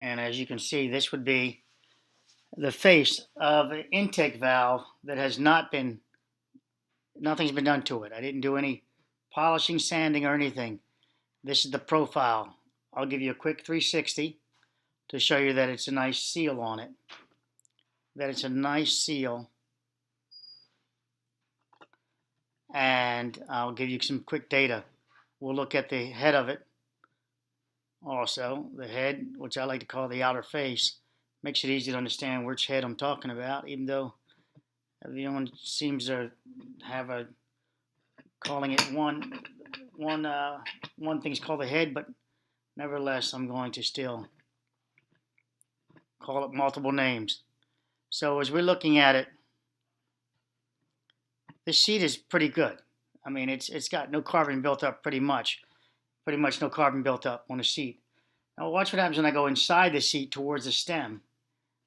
And as you can see, this would be the face of an intake valve that has not been, nothing's been done to it. I didn't do any polishing, sanding, or anything. This is the profile. I'll give you a quick 360 to show you that it's a nice seal on it. That it's a nice seal. And I'll give you some quick data. We'll look at the head of it also. The head, which I like to call the outer face, makes it easy to understand which head I'm talking about, even though everyone seems to have a calling it one thing's called the head, but nevertheless, I'm going to still call it multiple names. So as we're looking at it, this seat is pretty good. I mean, it's got no carbon built up pretty much no carbon built up on the seat. Now watch what happens when I go inside the seat towards the stem.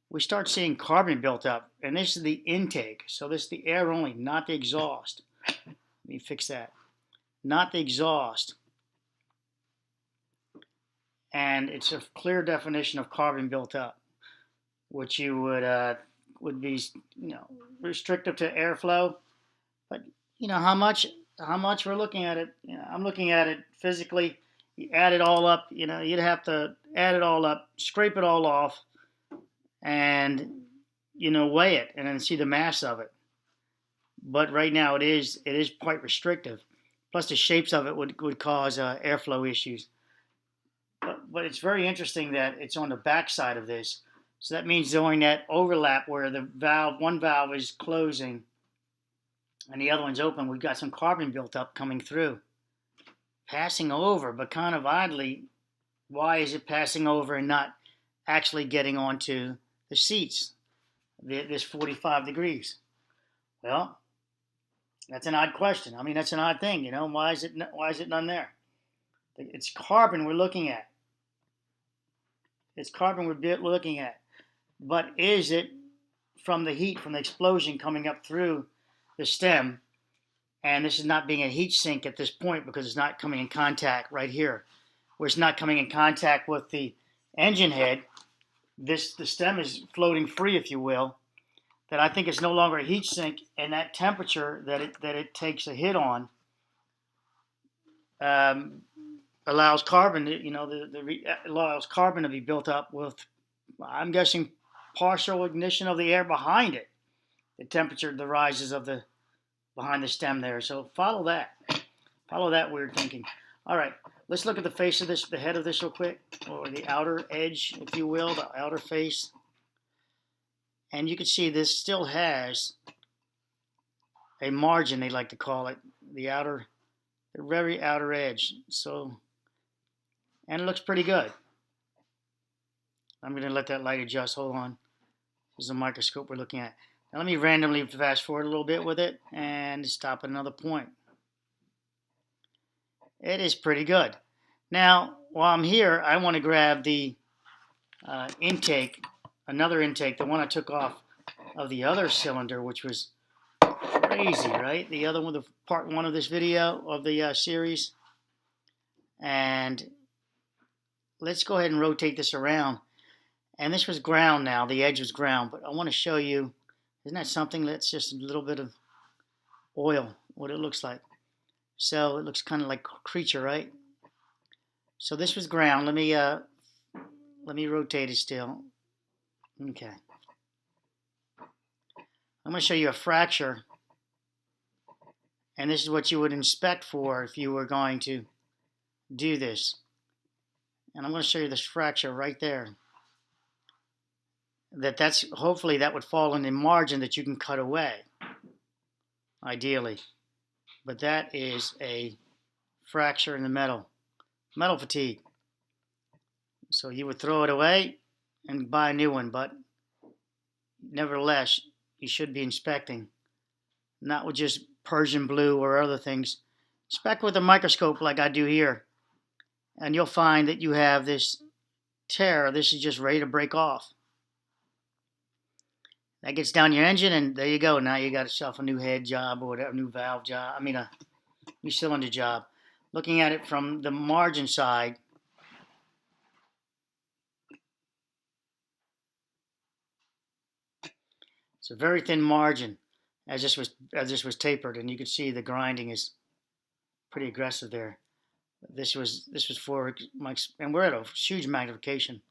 We start seeing carbon built up, and this is the intake. So this is the air only, not the exhaust. Let me fix that. Not the exhaust. And it's a clear definition of carbon built up, which you would be, restrictive to airflow. But how much we're looking at it. I'm looking at it physically. You add it all up. You'd have to add it all up, scrape it all off, and weigh it, and then see the mass of it. But right now it is quite restrictive. Plus the shapes of it would cause airflow issues. But it's very interesting that it's on the back side of this. So that means during that overlap where the one valve is closing and the other one's open, we've got some carbon built up coming through. Passing over, but kind of oddly, why is it passing over and not actually getting onto the seats, this 45 degrees? Well, that's an odd question. I mean, that's an odd thing, Why is it none there? It's carbon we're looking at. It's carbon we're looking at. But is it from the heat, from the explosion coming up through the stem? And this is not being a heat sink at this point because it's not coming in contact right here, where it's not coming in contact with the engine head. The stem is floating free, if you will. That I think it's no longer a heat sink, and that temperature that it takes a hit on allows carbon, allows carbon to be built up with, I'm guessing, partial ignition of the air behind it. The temperature, the rises of the behind the stem there. So follow that weird thinking. All right, let's look at the face of this, the head of this real quick, or the outer edge, if you will, the outer face. And you can see this still has a margin, they like to call it, the very outer edge. So, and it looks pretty good. I'm going to let that light adjust. Hold on. This is a microscope we're looking at. Now let me randomly fast forward a little bit with it and stop at another point. It is pretty good. Now, while I'm here, I want to grab the intake, another intake, the one I took off of the other cylinder, which was crazy, right? The other one, the part one of this video, of the series. And let's go ahead and rotate this around. And this was ground now, the edge was ground, but I want to show you, isn't that something? That's just a little bit of oil, what it looks like. So it looks kind of like creature, right? So this was ground. Let me rotate it still. Okay. I'm going to show you a fracture, and this is what you would inspect for if you were going to do this. And I'm going to show you this fracture right there. That's hopefully that would fall in the margin that you can cut away, ideally. But that is a fracture in the metal fatigue. So you would throw it away and buy a new one, but nevertheless, you should be inspecting, not with just Persian blue or other things. Inspect with a microscope like I do here, and you'll find that you have this tear. This is just ready to break off. That gets down your engine, and there you go. Now you got yourself a new head job or whatever, new valve job. I mean, a new cylinder job. Looking at it from the margin side, It's a very thin margin as this was tapered, and you can see the grinding is pretty aggressive there. This was for my, and we're at a huge magnification.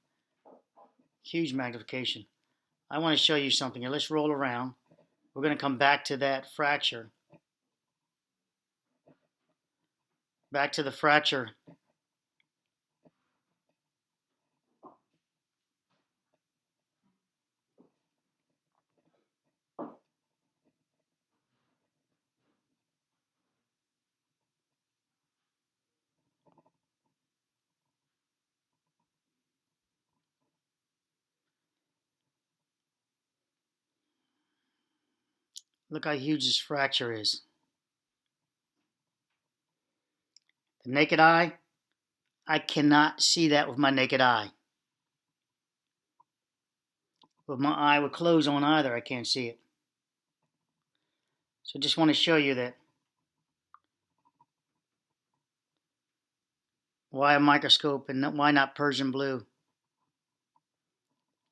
Huge magnification. I want to show you something here. Let's roll around. We're going to come back to that fracture. Back to the fracture. Look how huge this fracture is. The naked eye, I cannot see that with my naked eye. With my eye with clothes on either, I can't see it. So just want to show you that. Why a microscope and why not Persian blue?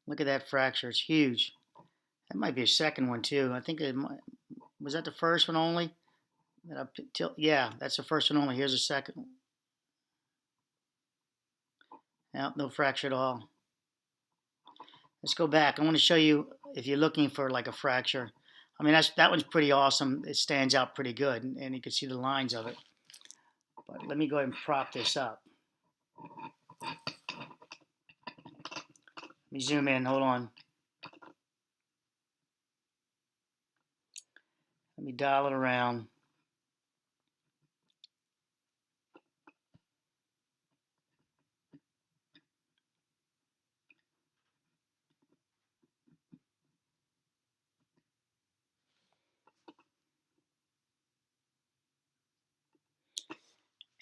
Look at that fracture, it's huge. That might be a second one too. I think it might, was that the first one only? Yeah, that's the first one only. Here's the second one. Nope, no fracture at all. Let's go back. I want to show you if you're looking for like a fracture. I mean, that one's pretty awesome. It stands out pretty good, and you can see the lines of it. But let me go ahead and prop this up. Let me zoom in. Hold on. Let me dial it around.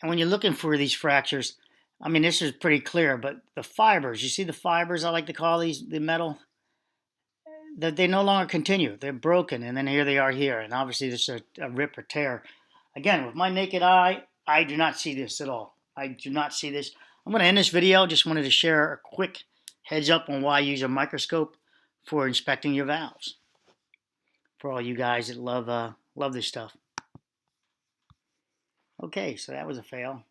And when you're looking for these fractures, I mean, this is pretty clear, but the fibers, you see the fibers, I like to call these, the metal, that they no longer continue. They're broken, and then here they are here. And obviously this is a rip or tear. Again, with my naked eye, I do not see this at all. I do not see this. I'm going to end this video. Just wanted to share a quick heads up on why I use a microscope for inspecting your valves. For all you guys that love this stuff. Okay, so that was a fail.